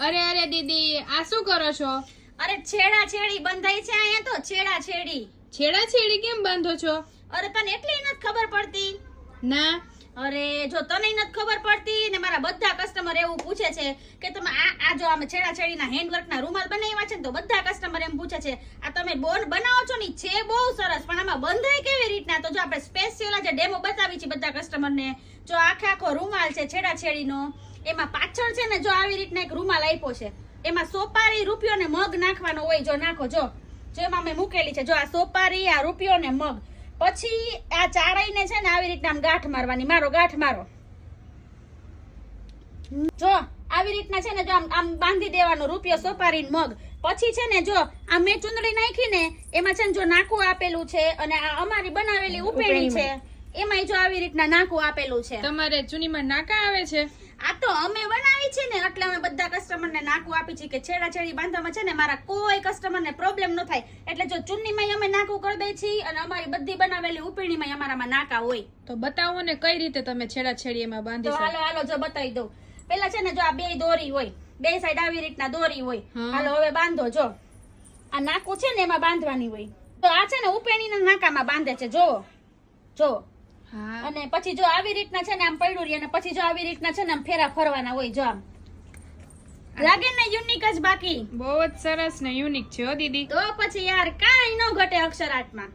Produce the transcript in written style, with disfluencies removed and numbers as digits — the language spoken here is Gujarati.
અરે અરે દીદી આ શું કરો છો? અરે છેડા છેડી બંધાઈ છે અહીંયા તો છેડા છેડી. છેડા છેડી કેમ બાંધો છો? અરે તને એટલી નથી ખબર પડતી? ના. અરે જો તને નથી ખબર પડતી ને મારા બધા કસ્ટમર એવું પૂછે છે કે તમે આ જો આમે છેડા છેડીના હેન્ડવર્કના રૂમાલ બનાવ્યા છે ને તો બધા કસ્ટમર એમ પૂછે છે આ તમે બોન બનાવો છો ને છે બહુ સરસ પણ આમાં બંધાય કેવી રીતના? તો જો આપણે સ્પેશિયલ જે ડેમો બતાવી છે બધા કસ્ટમરને જો આખો રૂમાલ છે છેડા છેડીનો એમાં પાછળ છે ને જો આવી રીતના એક રૂમાલ આપ્યો છે એમાં સોપારી રૂપિયો ને મગ નાખવાનો હોય જો નાખો જો એમાં મેં મૂકેલી છે જો આ સોપારી આ રૂપિયો ને મગ પછી આ ચાળાઈને છે ને આવી રીતના આમ ગાંઠ મારવાની મારો ગાંઠ મારો જો આવી રીતના છે ને જો આમ બાંધી દેવાનો રૂપિયો સોપારી મગ પછી છે ને જો આ મેં ચુંદડી નાખી ને એમાં છે ને જો નાકું આપેલું છે અને આ અમારી બનાવેલી ઉપેણી છે એમાં જો આવી રીતના નાકું આપેલું છે. તમારે ચૂનીમાં નાકા આવે છે? આ તો અમે બનાવી છે ને એટલે અમે બધા કસ્ટમરને નાકું આપી છે કે છેડા છેડી બાંધવામાં છે ને મારા કોઈ કસ્ટમરને પ્રોબ્લેમ ન થાય એટલે જો ચુન્નીમાં અમે નાકું કરી દઈએ છીએ અને અમારી બધી બનાવેલી ઉપીણીમાં અમારામાં નાકા હોય. તો બતાવો ને કઈ રીતે તમે છેડા છેડી એમાં બાંધી તો શકો? હાલો જો બતાવી દઉં. પેલા છે ને જો આ બે દોરી હોય બે સાઈડ આવી રીતના દોરી હોય. હાલો હવે બાંધો જો આ નાકું છે ને એમાં બાંધવાની હોય તો આ છે ને ઉપેણીના નાકામાં બાંધે છે જો હા. અને પછી જો આવી રીતના છે ને આમ પડ્યું રહે અને પછી જો આવી રીતના છે ને આમ ફેરા ફરવાના હોય જો આમ લાગે ને યુનિક જ બાકી બહુ જ સરસ ને યુનિક છે હો દીદી. તો પછી યાર કાંઈ ન ઘટે અક્ષર આર્ટમાં.